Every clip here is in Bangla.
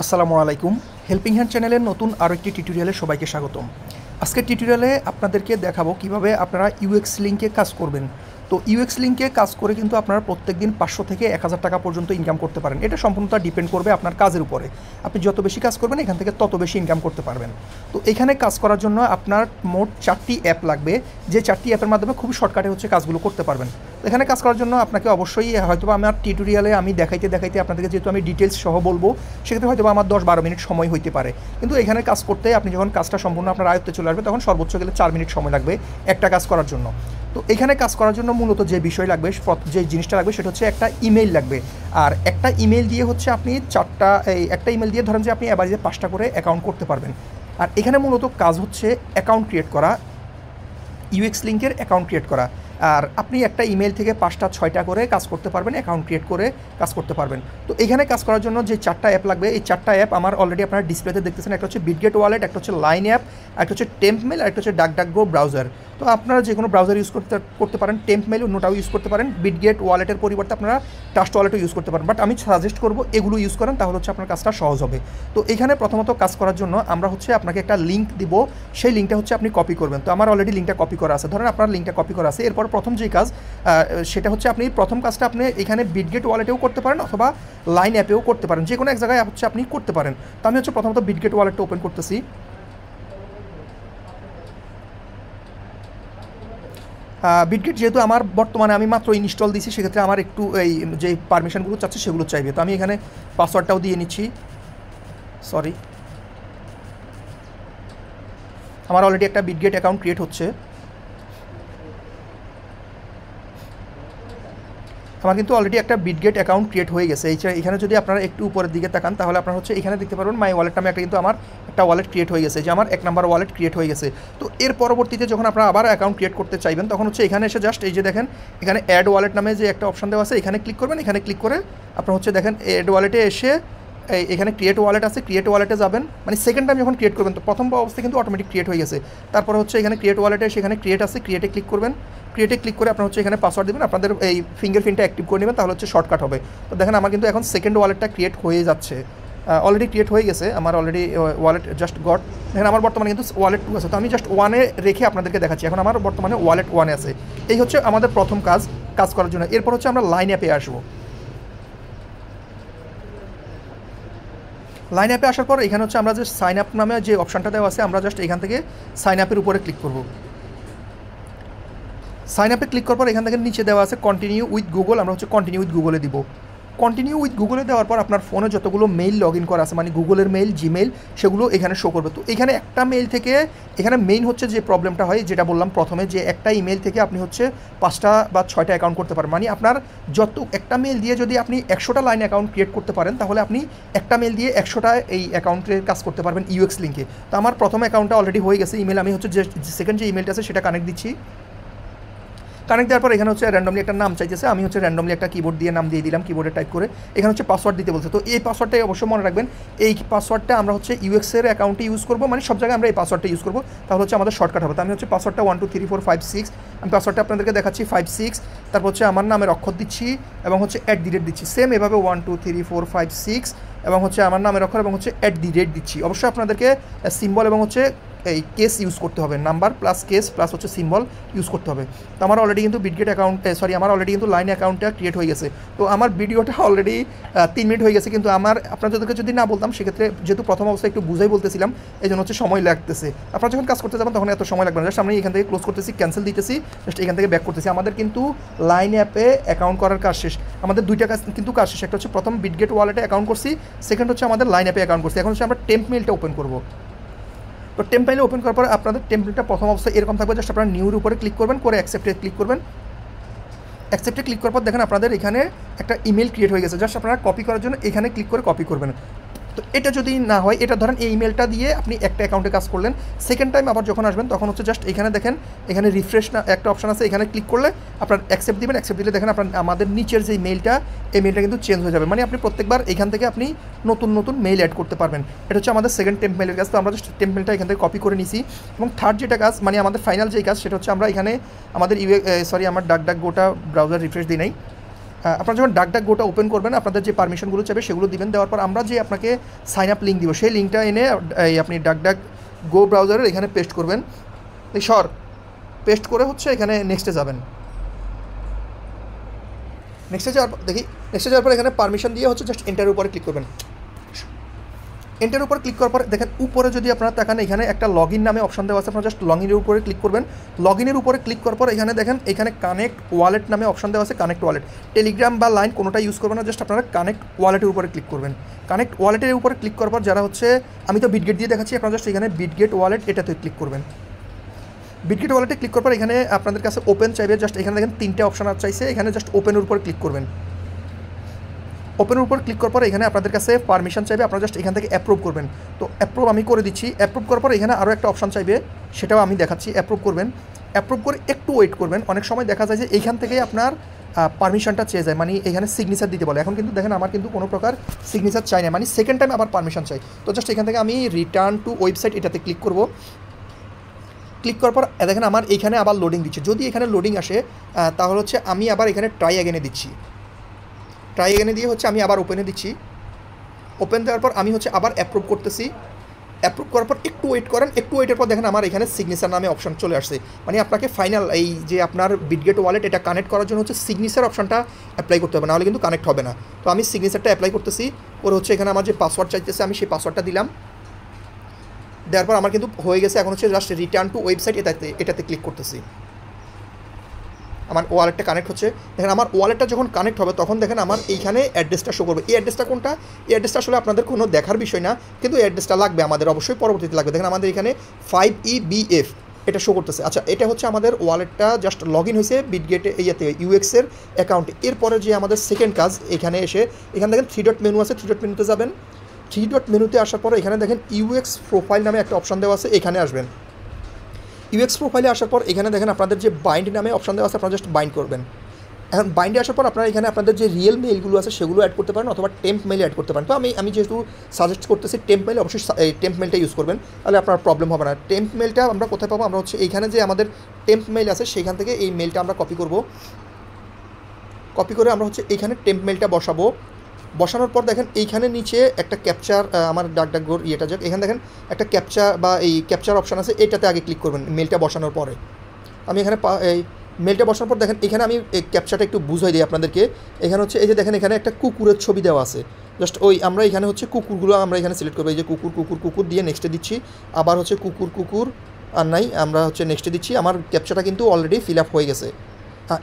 আসসালামু আলাইকুম। হেল্পিং হ্যান্ড চ্যানেলের নতুন আরও একটি টিউটোরিয়ালে সবাইকে স্বাগতম। আজকের টিউটোরিয়ালে আপনাদেরকে দেখাবো কিভাবে আপনারা ইউএক্স লিঙ্কে কাজ করবেন। তো ইউএক্স লিঙ্কে কাজ করে কিন্তু আপনারা প্রত্যেকদিন 500 থেকে 1000 টাকা পর্যন্ত ইনকাম করতে পারেন। এটা সম্পূর্ণটা ডিপেন্ড করবে আপনার কাজের উপরে। আপনি যত বেশি কাজ করবেন এখান থেকে তত বেশি ইনকাম করতে পারবেন। তো এখানে কাজ করার জন্য আপনার মোট 4টি অ্যাপ লাগবে, যে 4টি অ্যাপের মাধ্যমে খুবই শর্টকাটে কাজগুলো করতে পারবেন। এখানে কাজ করার জন্য আপনাকে অবশ্যই হয়তো আমার টিউটোরিয়ালে আমি দেখাইতে আপনাদেরকে যেহেতু আমি ডিটেলস সহ বলবো, সেক্ষেত্রে হয়তো আমার 10-12 মিনিট সময় হইতে পারে। কিন্তু এখানে কাজ করতে আপনি যখন কাজটা সম্পূর্ণ আপনার আয়ত্তে চলে আসবে তখন সর্বোচ্চ গেলে 4 মিনিট সময় লাগবে একটা কাজ করার জন্য। তো এখানে কাজ করার জন্য মূলত যে বিষয় লাগবে, যে জিনিসটা লাগবে সেটা হচ্ছে একটা ইমেইল লাগবে। আর একটা ইমেইল দিয়ে আপনি একটা ইমেইল দিয়ে ধরেন যে আপনি এবারে 5টা করে অ্যাকাউন্ট করতে পারবেন। আর এখানে মূলত কাজ হচ্ছে অ্যাকাউন্ট ক্রিয়েট করা, ইউএক্স লিঙ্কের অ্যাকাউন্ট ক্রিয়েট করা। আর আপনি একটা ইমেল থেকে 5টা-6টা করে কাজ করতে পারবেন, অ্যাকাউন্ট ক্রিয়েট করে কাজ করতে পারবেন। তো এখানে কাজ করার জন্য যে 4টা অ্যাপ লাগবে, এই 4টা অ্যাপ আমার অলরেডি আপনারা ডিসপ্লেতে দেখতেছেন। একটা হচ্ছে বিটগেট ওয়ালেট, একটা হচ্ছে লাইন অ্যাপ, একটা হচ্ছে টেম্প মেল, আর একটা হচ্ছে ডাকডাকগো ব্রাউজার। তো আপনারা যে কোনো ব্রাউজার ইউজ করতে পারেন, টেম্প মেল অন্যটাও ইউজ করতে পারেন, বিটগেট ওয়ালেটের পরিবর্তে আপনারা ট্রাস্ট ওয়ালেটও ইউজ করতে পারেন। বাট আমি সাজেস্ট করবো এগুলো ইউজ করেন, তাহলে আপনার কাজটা সহজ হবে। তো এখানে প্রথমত কাজ করার জন্য আমরা আপনাকে একটা লিঙ্ক দিব, সেই লিঙ্কটা আপনি কপি করবেন। তো আমার অলরেডি লিঙ্কটা কপি করা আছে, ধরেন আপনার লিঙ্কটা কপি করা আছে। এরপর প্রথম যে কাজ সেটা আপনি প্রথম কাজটা আপনি এখানে বিটগেট ওয়ালেটেও করতে পারেন অথবা লাইন অ্যাপেও করতে পারেন, যে কোনো এক জায়গায় আপনি করতে পারেন। তো আমি প্রথমত বিটগেট ওয়ালেটটা ওপেন করতেছি। বিটগেট যেহেতু আমার বর্তমানে আমি মাত্র ইনস্টল দিয়েছি, সেক্ষেত্রে আমার একটু এই যে পারমিশনগুলো চাচ্ছে সেগুলো চাইবে। তো আমি এখানে পাসওয়ার্ডটাও দিয়ে নিচ্ছি। সরি, আমার অলরেডি একটা বিটগেট অ্যাকাউন্ট ক্রিয়েট হচ্ছে। আমার কিন্তু অলরেডি একটা বিটগেট অ্যাকাউন্ট ক্রিয়েট হয়ে গেছে। এখানে যদি আপনারা একটু উপরের দিকে তাকান তাহলে আপনারা এখানে দেখতে পারবেন মাই ওয়ালেট নামে কিন্তু আমার একটা ওয়ালেট ক্রিয়েট হয়ে গেছে, যে আমার 1 নাম্বার ওয়ালেট ক্রিয়েট হয়ে গেছে। তো এর পরবর্তীতে যখন আপনারা আবার অ্যাকাউন্ট ক্রিয়েট করতে চাইবেন তখন এখানে এসে জাস্ট এই যে দেখেন এখানে অ্যাড ওয়ালেট নামে যে একটা অপশন দেওয়া আছে, এখানে ক্লিক করবেন। এখানে ক্লিক করে আপনারা দেখেন অ্যাড ওয়ালেটে এসে এখানে ক্রিয়েট ওয়ালেট আছে, ক্রিয়েট ওয়ালেটে যাবেন। মানে সেকেন্ড টাইম যখন ক্রিয়েট করবেন তো প্রথম অবস্থায় কিন্তু অটোমেটিক ক্রিয়েট হয়ে গেছে। তারপর এখানে ক্রিয়েট ওয়ালেটে সেখানে ক্রিয়েট আছে, ক্রিয়েটে ক্লিক করবেন। ক্রিয়েটে ক্লিক করে আপনার এখানে পাসওয়ার্ড দেবেন, আপনাদের এই ফিঙ্গারপ্রিন্টটা অ্যাক্টিভ করে নেবেন, তাহলে শর্টকাট হবে। তো দেখেন আমার কিন্তু এখন সেকেন্ড ওয়ালেটটা ক্রিয়েট হয়ে যাচ্ছে, অলরেডি ক্রিয়েট হয়ে গেছে আমার অলরেডি ওয়ালেট জাস্ট গট। দেখেন আমার বর্তমানে কিন্তু ওয়ালেট 2 আছে। তো আমি জাস্ট 1-এ রেখে আপনাদেরকে দেখাচ্ছি। এখন আমার বর্তমানে ওয়ালেট 1-এ আছে। এই আমাদের প্রথম কাজ করার জন্য। এরপর আমরা লাইন অ্যাপে আসবো। লাইন অ্যাপে আসার পর এখানে আমরা যে সাইন আপ নামে যে অপশানটা দেওয়া আছে, আমরা জাস্ট এখান থেকে সাইন আপের উপরে ক্লিক করব। সাইন আপে ক্লিক করার পর এখান থেকে নিচে দেওয়া আছে কন্টিনিউ উইথ গুগল, আমরা কন্টিনিউ উইথ গুগলে দিব। কন্টিনিউ উইথ গুগলে দেওয়ার পর আপনার ফোনে যতগুলো মেইল লগ ইন করা আছে, মানে গুগলের মেইল, জিমেইল, সেগুলো এখানে শো করবে। তো এখানে একটা মেইল থেকে এখানে মেইন যে প্রবলেমটা হয়, যেটা বললাম প্রথমে, যে একটা ইমেল থেকে আপনি 5টা বা 6টা অ্যাকাউন্ট করতে পারেন। মানে আপনার একটা মেইল দিয়ে যদি আপনি 100টা লাইন অ্যাকাউন্ট ক্রিয়েট করতে পারেন, তাহলে আপনি একটা মেইল দিয়ে 100টা এই অ্যাকাউন্টের কাজ করতে পারবেন ইউএক্স লিঙ্কে। তো আমার প্রথম অ্যাকাউন্টটা অলরেডি হয়ে গেছে। ইমেল আমি যে সেকেন্ড যে ইমেলটা আছে সেটা কানেক্ট দিচ্ছি। কানেক্ট দেওয়ার পর এখানে র্যান্ডমলি একটা নাম চাইতেছে, আমি র্যান্ডমলি একটা কিবোর্ড দিয়ে নাম দিয়ে দিলাম, কিবোর্ডে টাইপ করে। এখানে পাসওয়ার্ড দিতে বলছে। তো এই পাসওয়ার্ডটাই অবশ্যই মনে রাখবেন, এই পাসওয়ার্ডটা আমরা ইউএক্সের অ্যাকাউন্টে ইউজ করবো, মানে সব জায়গায় আমরা এই পাসওয়ার্ডটা ইউজ করবো, তাহলে আমাদের শর্টকাট হবে। তো আমি পাসওয়ার্ডটা 1 2 3 4 5 6, আমি পাসওয়ার্ডটা আপনাদেরকে দেখাচ্ছি 5 6, তারপর আমার নামের অক্ষর দিচ্ছি এবং @ দিচ্ছি। সেম এভাবে 1 2 3 4 5 6 এবং আমার নামের অক্ষর এবং @ দিচ্ছি। অবশ্যই আপনাদেরকে সিম্বল এবং এই কেস ইউজ করতে হবে, number plus case plus symbol use করতে হবে। তো আমার অলরেডি কিন্তু বিটগেট আমার অলরেডি কিন্তু লাইন অ্যাকাউন্টটা ক্রিয়েট হয়ে গেছে। তো আমার ভিডিওটা অলরেডি 3 মিনিট হয়ে গেছে, কিন্তু আপনাদেরকে যদি না বলতাম, সেক্ষেত্রে যেহেতু প্রথম অবস্থায় একটু বুঝাই বলতেছিলাম, এই জন্য সময় লাগতেছে। আপনারা যখন কাজ করতে যাবেন তখন এত সময় লাগবে না। জাস্ট আমি এখান থেকে ক্লোজ করতেছি, ক্যান্সেল দিতেছি, জাস্ট এখান থেকে ব্যাক করতেছি। আমাদের কিন্তু লাইন অ্যাপে অ্যাকাউন্ট করার কাজ শেষ। আমাদের 2টা কাজ শেষ। একটা প্রথম বিটগেট ওয়ালেটে অ্যাকাউন্ট করছি, সেকেন্ড আমাদের লাইন অ্যাপে অ্যাকাউন্ট করছি। এখন আমরা টেম্প মেইলটা ওপেন করবো। তো টেম্পেলে ওপেন করার পর আপনাদের টেম্পলেটটা প্রথম অবস্থায় এরকম থাকবে। জাস্ট আপনারা নিউর উপরে ক্লিক করবেন, করে অ্যাকসেপ্টে ক্লিক করবেন। অ্যাকসেপ্টে ক্লিক করার পর দেখেন আপনাদের এখানে একটা ইমেল ক্রিয়েট হয়ে গেছে। জাস্ট আপনারা কপি করার জন্য এখানে ক্লিক করে কপি করবেন। তো এটা যদি না হয়, এটা ধরেন এই ইমেলটা দিয়ে আপনি একটা অ্যাকাউন্টে কাজ করলেন, সেকেন্ড টাইম আবার যখন আসবেন তখন জাস্ট এখানে দেখেন এখানে রিফ্রেশ না একটা অপশন আছে, এখানে ক্লিক করলে আপনার অ্যাকসেপ্ট দিবেন। অ্যাকসেপ্ট দিলে দেখেন আপনার আমাদের নিচের যে মেইলটা, এই মেইলটা কিন্তু চেঞ্জ হয়ে যাবে। মানে আপনি প্রত্যেকবার এখান থেকে আপনি নতুন মেইল অ্যাড করতে পারবেন। এটা আমাদের সেকেন্ড টেম্প মেইলের কাজ। তো আমরা জাস্ট টেম্প মেইলটা এখান থেকে কপি করে নিছি। এবং থার্ড যেটা কাজ, মানে আমাদের ফাইনাল যেই কাজ, সেটা আমরা এখানে আমাদের আমার ডাকডাকগোটা ব্রাউজার রিফ্রেশ দিই নাই, আপনারা যখন ডাক গোটা ওপেন করবেন আপনাদের যে পারমিশনগুলো চাইবে সেগুলো দিবেন, দেওয়ার পর আমরা যে আপনাকে সাইন আপ লিঙ্ক দিব সেই লিঙ্কটা এনে আপনি ডাক গো ব্রাউজারের এখানে পেস্ট করবেন, পেস্ট করে হচ্ছে এখানে নেক্সটে যাবেন। নেক্সটে যাওয়ার পর এখানে পারমিশন দিয়ে হচ্ছে জাস্ট এন্টারের উপরে ক্লিক করবেন। এন্টারের উপর ক্লিক করার পর দেখেন উপরে যদি আপনারা তাকান এখানে একটা লগ ইন নামে অপশন দেওয়া আছে, আপনারা জাস্ট লগ ইনের উপরে ক্লিক করবেন। লগ ইনের উপরে ক্লিক করার পর এখানে দেখেন এখানে কানেক্ট ওয়ালেট নামে অপশন দেওয়া আছে, কানেক্ট ওয়ালেট। টেলিগ্রাম বা লাইন কোনোটা ইউজ করবেন না, জাস্ট আপনারা কানেক্ট ওয়ালেটের উপরে ক্লিক করবেন। কানেক্ট ওয়ালেটের উপরে ক্লিক করার পর যারা হচ্ছে, আমি তো বিটগেট দিয়ে দেখাচ্ছি, আপনারা জাস্ট এখানে বিটগেট ওয়ালেট এটাতে ক্লিক করবেন। বিটগেট ওয়ালেটে ক্লিক করার পর এখানে আপনাদের কাছে ওপেন চাইবে, জাস্ট এখানে দেখেন 3টে অপশন চাইছে, এখানে জাস্ট ওপেনের উপর ক্লিক করবেন। ওপেনের উপর ক্লিক করার পর এখানে আপনাদের কাছে পারমিশন চাইবে, আপনারা জাস্ট এখান থেকে অ্যাপ্রুভ করবেন। তো অ্যাপ্রুভ আমি করে দিচ্ছি। অ্যাপ্রুভ করার পর এখানে আরও একটা অপশন চাইবে, সেটাও আমি দেখাচ্ছি। অ্যাপ্রুভ করবেন, অ্যাপ্রুভ করে একটু ওয়েট করবেন। অনেক সময় দেখা যায় যে এইখান থেকেই আপনার পারমিশনটা চেয়ে যায়, মানে এখানে সিগনেচার দিতে বলে। এখন কিন্তু দেখেন আমার কিন্তু কোনো প্রকার সিগনেচার চাই না, মানে সেকেন্ড টাইম আবার পারমিশন চাই। তো জাস্ট এখান থেকে আমি রিটার্ন টু ওয়েবসাইট এটাতে ক্লিক করব। ক্লিক করার পর দেখেন আমার এইখানে আবার লোডিং দিচ্ছে। যদি এখানে লোডিং আসে তাহলে হচ্ছে আমি আবার এখানে ট্রাই অ্যাগেনে দিচ্ছি। ট্রাই অ্যাগেনে দিয়ে হচ্ছে আমি আবার ওপেনে দিচ্ছি। ওপেন দেওয়ার পর আমি হচ্ছে আবার অ্যাপ্রুভ করতেছি। অ্যাপ্রুভ করার পর একটু ওয়েট করেন, একটু ওয়েটের পর দেখেন আমার এখানে সিগনেচার নামে অপশন চলে আসছে। মানে আপনাকে ফাইনাল এই যে আপনার বিটগেট ওয়ালেট এটা কানেক্ট করার জন্য হচ্ছে সিগনেচার অপশনটা অ্যাপ্লাই করতে হবে, নাহলে কিন্তু কানেক্ট হবে না। তো আমি সিগনেচারটা অ্যাপ্লাই করতেছি। ওর হচ্ছে এখানে আমার যে পাসওয়ার্ড চাইতেছে আমি সেই পাসওয়ার্ডটা দিলাম। দেওয়ার পর আমার কিন্তু হয়ে গেছে। এখন হচ্ছে জাস্ট রিটার্ন টু ওয়েবসাইট এটাতে ক্লিক করতেছি। আমার ওয়ালেটটা কানেক্ট হচ্ছে। দেখেন আমার ওয়ালেটটা যখন কানেক্ট হবে তখন দেখেন আমার এইখানে অ্যাড্রেসটা শো করবে। এই অ্যাড্রেসটা কোনটা? এই অ্যাড্রেসটা আসলে আপনাদের কোনো দেখার বিষয় না, কিন্তু এই অ্যাড্রেসটা লাগবে আমাদের, অবশ্যই পরবর্তীতে লাগবে। দেখেন আমাদের এখানে 5EBF এটা শো করতেছে। আচ্ছা, এটা হচ্ছে আমাদের ওয়ালেটটা জাস্ট লগ ইন হয়েছে বিটগেটে ইয়েতে ইউএক্সের অ্যাকাউন্টে। এরপরে যে আমাদের সেকেন্ড কাজ, এখানে এসে এখানে দেখেন 3 ডট মেনু আছে, 3 ডট মেনুতে যাবেন। 3 ডট মেনুতে আসার পরে এখানে দেখেন ইউএক্স প্রোফাইল নামে একটা অপশন দেওয়া আছে, এখানে আসবেন। ইউএক্স প্রোফাইলে আসার পর এখানে দেখেন আপনাদের যে বাইন্ড নামে অপশন দেওয়া আছে, আপনারা জাস্ট বাইন্ড করবেন। এখন বাইন্ডে আসার পর আপনারা এখানে আপনাদের যে রিয়েল মেইলগুলো আছে সেগুলো অ্যাড করতে পারেন, অথবা টেম্প মেইল অ্যাড করতে পারেন। তো আমি যেহেতু সাজেস্ট করতেছি টেম্প মেইল, অবশ্যই এই টেম্প মেইলটা ইউজ করবেন, তাহলে আপনার প্রবলেম হবে না। টেম্প মেইলটা আমরা কোথায় পাবো? আমরা হচ্ছে এইখানে যে আমাদের টেম্প মেইল আছে সেখান থেকে এই মেইলটা আমরা কপি করব। কপি করে আমরা হচ্ছে এইখানে টেম্প মেইলটা বসাবো। বসানোর পর দেখেন এইখানে নিচে একটা ক্যাপচার, আমার ডাকঘর ইয়েটা যাক, এখানে দেখেন একটা ক্যাপচার বা এই ক্যাপচার অপশান আছে, এটাতে আগে ক্লিক করবেন মেলটা বসানোর পরে। আমি এখানে এই মেলটা বসানোর পর দেখেন এখানে আমি এই ক্যাপচারটা একটু বুঝাই দিই আপনাদেরকে। এখানে হচ্ছে এই যে দেখেন এখানে একটা কুকুরের ছবি দেওয়া আছে, জাস্ট আমরা এখানে হচ্ছে কুকুরগুলো আমরা এখানে সিলেক্ট করবো। এই যে কুকুর দিয়ে নেক্সটে দিচ্ছি, আবার হচ্ছে কুকুর আর নাই, আমরা হচ্ছে নেক্সটে দিচ্ছি। আমার ক্যাপচারটা কিন্তু অলরেডি ফিল আপ হয়ে গেছে।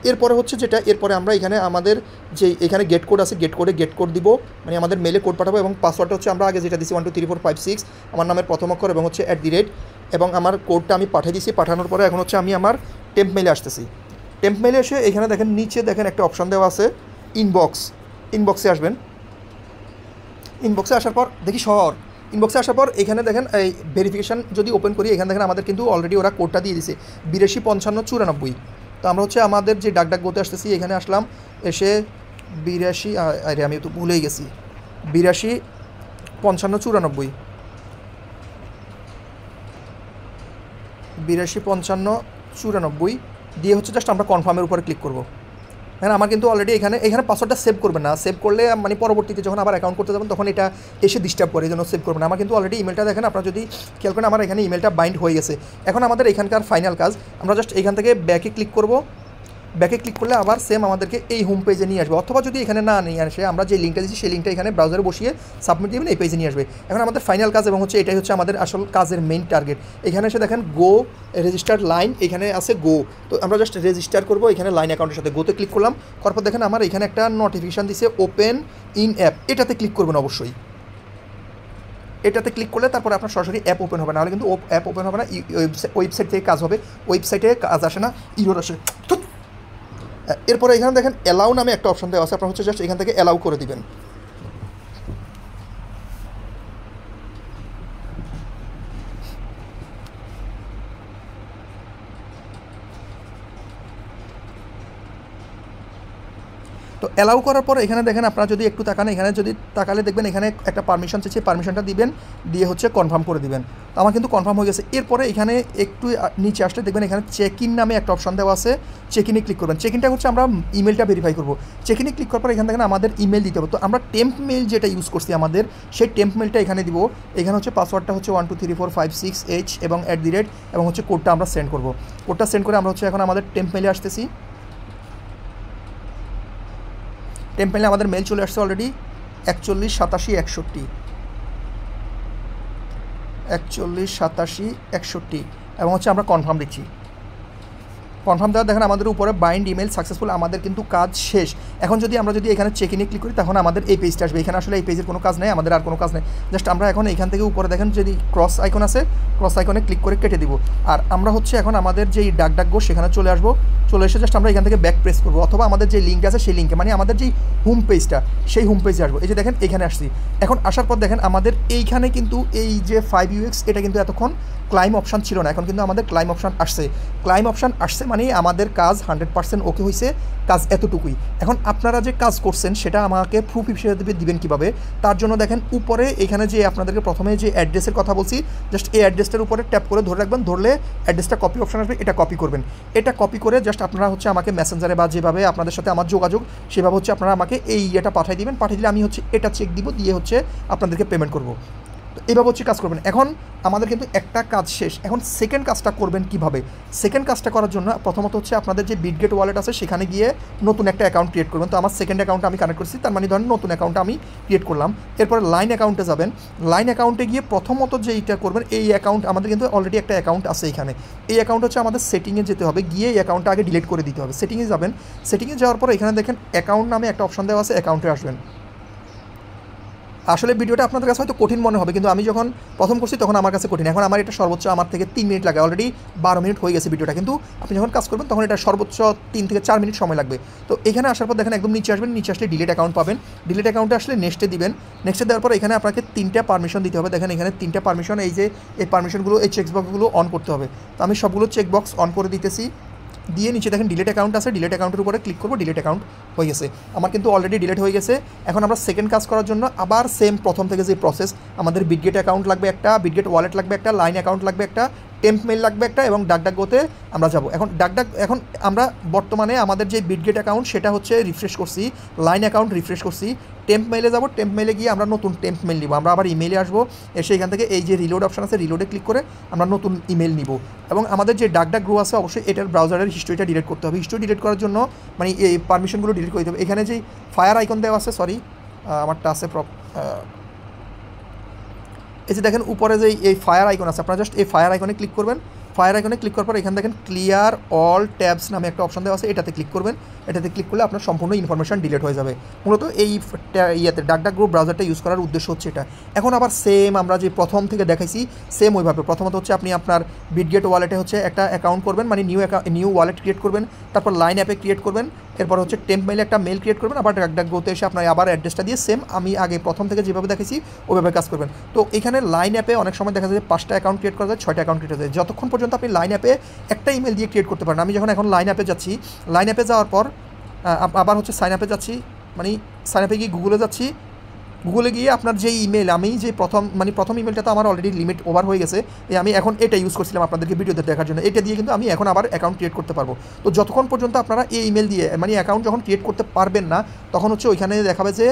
এরপরে হচ্ছে যেটা, এরপরে আমরা এখানে আমাদের যে এখানে গেট কোড আছে, গেট কোড দিব, মানে আমাদের মেলে কোড পাঠাবো। এবং পাসওয়ার্ডটা হচ্ছে আমরা আগে যেটা দিচ্ছি 1 2 3 4 5 6 আমার নামের প্রথম অক্ষর এবং হচ্ছে @ এবং আমার কোডটা আমি পাঠিয়ে দিচ্ছি। পাঠানোর পরে এখন হচ্ছে আমি আমার টেম্প মেলে আসতেছি। টেম্প মেলে এসে এখানে দেখেন নিচে দেখেন একটা অপশন দেওয়া আছে ইনবক্সে আসবেন। ইনবক্সে আসার পর দেখি ইনবক্সে আসার পর এখানে দেখেন এই ভেরিফিকেশান যদি ওপেন করি, এখানে দেখেন আমাদের কিন্তু অলরেডি ওরা কোডটা দিয়ে দিয়েছে 82 55 94। তো আমরা হচ্ছে আমাদের যে ডাক গোতে আসতেছি, এখানে আসলাম, এসে 82 আরে আমি তো ভুলেই গেছি 82 55 94 82 55 94 দিয়ে হচ্ছে জাস্ট আমরা কনফার্মের উপরে ক্লিক করব। হ্যাঁ, আমার কিন্তু অলরেডি এখানে পাসওয়ার্ডটা সেভ করবেন না। সেভ করলে মানে পরবর্তীতে যখন আবার অ্যাকাউন্ট করতে যাবেন তখন এটা এসে ডিস্টার্ব করে, এই জন্য সেভ করবেন। আমার কিন্তু অলরেডি ইমেলটা দেখেন, আপনারা যদি খেয়াল করেন আমার এখানে ইমেলটা বাইন্ড হয়ে গেছে। এখন আমাদের এখানকার ফাইনাল কাজ, আমরা জাস্ট এখান থেকে ব্যাকে ক্লিক করব। ব্যাকে ক্লিক করলে আবার সেম আমাদেরকে এই হোম পেজে নিয়ে আসবে, অথবা যদি এখানে না নিয়ে আসে আমরা যে লিঙ্কটা দিচ্ছি সেই লিঙ্কটা এখানে ব্রাউজারে বসিয়ে সাবমিট দিবেন, এই পেজে নিয়ে আসবে। এখন আমাদের ফাইনাল কাজ এবং হচ্ছে এটাই হচ্ছে আমাদের আসল কাজের মেইন টার্গেট। এখানে এসে দেখেন গো রেজিস্টার লাইন, এখানে আছে গো। তো আমরা জাস্ট রেজিস্টার করবো এখানে লাইন অ্যাকাউন্টের সাথে। গোতে ক্লিক করলাম, করার পর দেখেন আমার এখানে একটা নোটিফিকেশান দিছে ওপেন ইন অ্যাপ, এটাতে ক্লিক করবেন অবশ্যই। এটাতে ক্লিক করলে তারপরে আপনার সরাসরি অ্যাপ ওপেন হবে, নাহলে কিন্তু অ্যাপ ওপেন হবে না, ওয়েবসাইট থেকে কাজ হবে। ওয়েবসাইটে কাজ আসে না, ইরোর আসে। এরপরে এখানে দেখেন অ্যালাউ নামে একটা অপশন দেওয়া আছে, আপনারা হচ্ছে জাস্ট এখান থেকে অ্যালাউ করে দিবেন। তো অ্যালাউ করার পর এখানে দেখেন আপনারা যদি একটু তাকান, এখানে যদি তাকালে দেখবেন এখানে একটা পারমিশন চাইছে, পারমিশনটা দিবেন, দিয়ে হচ্ছে কনফার্ম করে দিবেন। তো আমার কিন্তু কনফার্ম হয়ে গেছে। এরপরে এখানে একটু নিচে আসলে দেখবেন এখানে চেক ইন নামে একটা অপশন দেওয়া আছে, চেক ইনে ক্লিক করবেন। চেক ইনটা হচ্ছে আমরা ইমেলটা ভেরিফাই করবো। চেক ইনে ক্লিক করার পর এখানে দেখেন আমাদের ইমেল দিতে হবে। তো আমরা টেম্প মেল যেটা ইউজ করছি আমাদের, সেই টেম্প মেলটা এখানে দিব। এখানে হচ্ছে পাসওয়ার্ডটা হচ্ছে 123456H এবং @ এবং হচ্ছে কোডটা আমরা সেন্ড করবো। কোডটা সেন্ড করে আমরা হচ্ছে এখন আমাদের টেম্প মেলে আসতেছি। টেম্প মেলে আমাদের মেল চলে আসছে অলরেডি 418761 এবং হচ্ছে আমরা কনফার্ম দিচ্ছি। কনফার্ম দেওয়া দেখেন আমাদের উপরে বাইন্ড ইমেল সাকসেসফুল, আমাদের কিন্তু কাজ শেষ। এখন যদি আমরা এখানে চেক ইনে ক্লিক করি তখন আমাদের এই পেজটা আসবে। এখানে আসলে এই পেজের কোনো কাজ নেই, আমাদের আর কোনো কাজ নেই। জাস্ট আমরা এখন এখান থেকে উপরে দেখেন যদি ক্রস আইকন আছে, ক্রস আইকনে ক্লিক করে কেটে দিব। আর আমরা হচ্ছে এখন আমাদের যেই ডাকগো সেখানে চলে আসবো। চলে এসে জাস্ট আমরা এখান থেকে ব্যাক প্রেস করবো, অথবা আমাদের যে লিঙ্ক আছে সেই লিঙ্কে, মানে আমাদের যেই হোম পেজটা সেই হোম পেজে আসবো। এই যে দেখেন এখানে আসছি। এখন আসার পর দেখেন আমাদের এইখানে কিন্তু এই যে 5UX এটা কিন্তু এতক্ষণ ক্লাইম অপশান ছিল না, এখন কিন্তু আমাদের ক্লাইম অপশান আসছে। ক্লাইম অপশান আসছে মানে আমাদের কাজ 100% ওকে হয়েছে, কাজ এতটুকুই। এখন আপনারা যে কাজ করছেন সেটা আমাকে প্রুফ হিসেবে দিবেন কীভাবে, তার জন্য দেখেন উপরে এখানে যে আপনাদেরকে প্রথমে যে অ্যাড্রেসের কথা বলছি, জাস্ট এই অ্যাড্রেসটার উপরে ট্যাপ করে ধরে রাখবেন, ধরলে অ্যাড্রেসটা কপি অপশান আসবে, এটা কপি করবেন। এটা কপি করে জাস্ট আপনারা হচ্ছে আমাকে মেসেঞ্জারে বা যেভাবে আপনাদের সাথে আমার যোগাযোগ সেভাবে হচ্ছে আপনারা আমাকে এই ইয়েটা পাঠিয়ে দিবেন। পাঠিয়ে দিলে আমি হচ্ছে এটা চেক দিব, দিয়ে হচ্ছে আপনাদেরকে পেমেন্ট করবো। তো এভাবে হচ্ছে কাজ করবেন। এখন আমাদের কিন্তু একটা কাজ শেষ। এখন সেকেন্ড কাজটা করবেন কিভাবে? সেকেন্ড কাজটা করার জন্য প্রথমত হচ্ছে আপনাদের যে বিটগেট ওয়ালেট আছে সেখানে গিয়ে নতুন একটা অ্যাকাউন্ট ক্রিয়েট করবেন। তো আমার সেকেন্ড অ্যাকাউন্টটা আমি কানেক্ট করছি, তার মানে ধরেন নতুন অ্যাকাউন্টটা আমি ক্রিয়েট করলাম। এরপরে লাইন অ্যাকাউন্টে যাবেন। লাইন অ্যাকাউন্টে গিয়ে প্রথমত যে এইটা করবেন, এই অ্যাকাউন্ট আমাদের কিন্তু অলরেডি একটা অ্যাকাউন্ট আছে এখানে। এই অ্যাকাউন্ট হচ্ছে আমাদের সেটিংয়ে যেতে হবে, গিয়ে এই অ্যাকাউন্টটা আগে ডিলিট করে দিতে হবে। সেটিংয়ে যাবেন। সেটিংয়ে যাওয়ার পর এখানে দেখেন অ্যাকাউন্ট নামে একটা অপশন দেওয়া আছে, অ্যাকাউন্টে আসবেন। আসলে ভিডিওটা আপনাদের কাছে হয়তো কঠিন মনে হবে, কিন্তু আমি যখন প্রথম করছি তখন আমার কাছে কঠিন। এখন আমার এটা সর্বোচ্চ আমার থেকে 3 মিনিট লাগে, অলরেডি 12 মিনিট হয়ে গেছে ভিডিওটা, কিন্তু আপনি যখন কাজ করবেন তখন এটা সর্বোচ্চ 3 থেকে 4 মিনিট সময় লাগবে। তো এখানে আসার পর দেখেন একদম নিচে আসবেন, নিচে আসলে ডিলিট অ্যাকাউন্ট পাবেন। ডিলিট অ্যাকাউন্টে আসলে নেক্সটে দিবেন। নেক্সটে দেওয়ার পর এখানে আপনাকে 3টা পারমিশন দিতে হবে। দেখেন এখানে 3টা পারমিশন, এই যে এই পারমিশনগুলো, এই চেকবক্সগুলো অন করতে হবে। তো আমি সবগুলো চেকবক্স অন করে দিতেছি। দিয়ে নিচে দেখেন ডিলিট অ্যাকাউন্ট আছে, ডিলিট অ্যাকাউন্টের উপরে ক্লিক করবো। ডিলিট অ্যাকাউন্ট হয়ে গেছে, আমার কিন্তু অলরেডি ডিলিট হয়ে গেছে। এখন আমরা সেকেন্ড কাজ করার জন্য আবার সেম প্রথম থেকে যে প্রসেস, আমাদের বিটগেট অ্যাকাউন্ট লাগবে একটা, বিটগেট ওয়ালেট লাগবে একটা, লাইন অ্যাকাউন্ট লাগবে একটা, টেম্প মেল লাগবে একটা, এবং ডাকগোতে আমরা যাব। এখন এখন আমরা বর্তমানে আমাদের যে বিটগেট অ্যাকাউন্ট সেটা হচ্ছে রিফ্রেশ করছি, লাইন অ্যাকাউন্ট রিফ্রেশ করছি, টেম্প মেলে যাব। টেম্প মেলে গিয়ে আমরা নতুন টেম্প মেল নিব। আমরা আবার ইমেলে আসবো, এসে এখান থেকে এই যে রিলোড অপশন আছে, রিলোডে ক্লিক করে আমরা নতুন ইমেল নিব। এবং আমাদের যে ডাকগ্রো আছে অবশ্যই এটার ব্রাউজারের হিস্ট্রিটা ডিলিট করতে হবে। হিস্ট্রি ডিলিট করার জন্য মানে এই পারমিশনগুলো ডিলিট করতে হবে। এখানে যেই ফায়ার আইকন দেওয়া আছে, সরি আমারটা আছে এই যে দেখেন উপরে যে এই ফায়ার আইকন আছে, আপনারা জাস্ট এই ফায়ার আইকনে ক্লিক করবেন। ফায়ার আইকনে ক্লিক করার পর এখানে দেখেন ক্লিয়ার অল ট্যাবস নামে একটা অপশন দেওয়া আছে, এটাতে ক্লিক করবেন। এটাতে ক্লিক করলে আপনার সম্পূর্ণ ইনফরমেশন ডিলিট হয়ে যাবে। মূলত এই ইয়েতে ডাকগ্রো ব্রাউজারটা ইউজ করার উদ্দেশ্য হচ্ছে এটা। এখন আবার সেম আমরা যে প্রথম থেকে দেখাইছি সেম ওইভাবে প্রথমত হচ্ছে আপনি আপনার বিটগেট ওয়ালেটে হচ্ছে একটা অ্যাকাউন্ট করবেন, মানে নিউ ওয়ালেট ক্রিয়েট করবেন। তারপর লাইন অ্যাপে ক্রিয়েট করবেন। এরপর হচ্ছে টেম্প মেলে একটা মেল ক্রিয়েট করবেন। আবার ডাকগ্রোতে এসে আপনার আবার অ্যাড্রেসটা দিয়ে সেম আমি আগে প্রথম থেকে যেভাবে দেখেছি ওইভাবে কাজ করবেন। তো এখানে লাইন অ্যাপে অনেক সময় দেখা যায় 5টা অ্যাকাউন্ট ক্রিয়েট করা যায়, 6টা অ্যাকাউন্ট ক্রিয়েট করা যায়, যতক্ষণ পর্যন্ত আপনি লাইন অ্যাপে একটা ইমেল দিয়ে ক্রিয়েট করতে পারেন। আমি যখন এখন লাইন অ্যাপে যাচ্ছি, লাইন অ্যাপে যাওয়ার পর আবার হচ্ছে সাইন আপে যাচ্ছি, মানে সাইন আপে গিয়ে গুগলে যাচ্ছি। গুগলে গিয়ে আপনার যেই ইমেল, আমি যে প্রথম ইমেলটা তো আমার অলরেডি লিমিট ওভার হয়ে গেছে, আমি এখন এটা ইউজ করছিলাম আপনাদেরকে ভিডিওতে দেখার জন্য। এটা দিয়ে কিন্তু আমি এখন আবার অ্যাকাউন্ট ক্রিয়েট করতে পারবো। তো যতক্ষণ পর্যন্ত আপনারা এই ইমেল দিয়ে মানে অ্যাকাউন্ট যখন ক্রিয়েট করতে পারবেন না, তখন হচ্ছে ওইখানে দেখাবে যে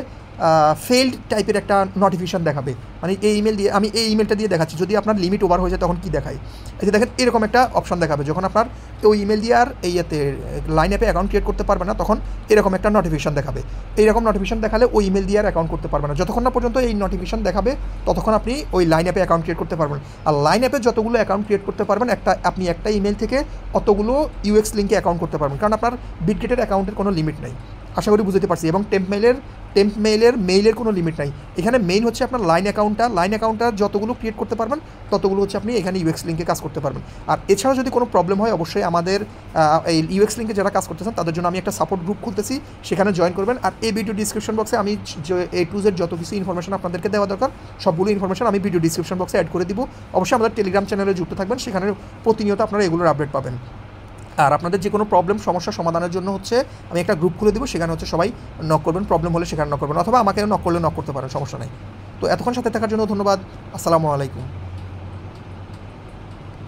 ফেইল্ড টাইপের একটা নোটিফিকেশন দেখাবে। মানে এই ইমেল দিয়ে, আমি এই ইমেলটা দিয়ে দেখাচ্ছি, যদি আপনার লিমিট ওভার হয়ে যায় তখন কী দেখায়, এই যে দেখেন এরকম একটা অপশন দেখাবে। যখন আপনার ওই ইমেল দিয়ে আর এই লাইন অ্যাপে অ্যাকাউন্ট ক্রিয়েট করতে পারবে না, তখন এরকম একটা নোটিফিকেশন দেখাবে। এইরকম নোটিফিকেশন দেখালে ওই ইমেল দিয়ে আর অ্যাকাউন্ট করতে পারবে না। যতক্ষণ না পর্যন্ত এই নোটিফিকেশন দেখাবে ততক্ষণ আপনি ওই লাইন অ্যাপে অ্যাকাউন্ট ক্রিয়েট করতে পারবেন। আর লাইন অ্যাপে যতগুলো অ্যাকাউন্ট ক্রিয়েট করতে পারবেন, আপনি একটা ইমেল থেকে অতগুলো ইউএক্স লিঙ্কে অ্যাকাউন্ট করতে পারবেন, কারণ আপনার বিটগেটের অ্যাকাউন্টের কোনো লিমিট নেই। আশা করি বুঝতে পারছি। এবং টেম্প মেইলের কোনো লিমিট নাই। এখানে মেইন হচ্ছে আপনার লাইন অ্যাকাউন্টটা যতগুলো ক্রিয়েট করতে পারবেন ততগুলো হচ্ছে আপনি এখানে ইউএক্স লিঙ্কে কাজ করতে পারবেন। আর এছাড়াও যদি কোনো প্রবলেম হয় অবশ্যই আমাদের এই ইউএক্স লিঙ্কে যারা কাজ করতেছেন তাদের জন্য আমি একটা সাপোর্ট গ্রুপ খুলতেছি, সেখানে জয়েন করবেন। আর এই ভিডিও ডিসক্রিপশন বক্সে আমি A to Z যত কিছু ইনফরমেশন আপনাদেরকে দেওয়া দরকার সবগুলো ইনফরমেশন আমি ভিডিও ডিসক্রিপশন বক্সে অ্যাড করে দিব। অবশ্যই আমাদের টেলিগ্রাম চ্যানেলে যুক্ত থাকবেন, সেখানে প্রতিনিয়ত আপনারা এগুলোর আপডেট পাবেন। আর আপনাদের যে কোনো প্রবলেম সমস্যা সমাধানের জন্য হচ্ছে আমি একটা গ্রুপ খুলে দেবো, সেখানে হচ্ছে সবাই নক করবেন, প্রবলেম হলে সেখানে নক করবেন, অথবা আমাকে নক করলে নক করতে পারেন, সমস্যা নেই। তো এতক্ষণ সাথে থাকার জন্য ধন্যবাদ। আসসালামু আলাইকুম।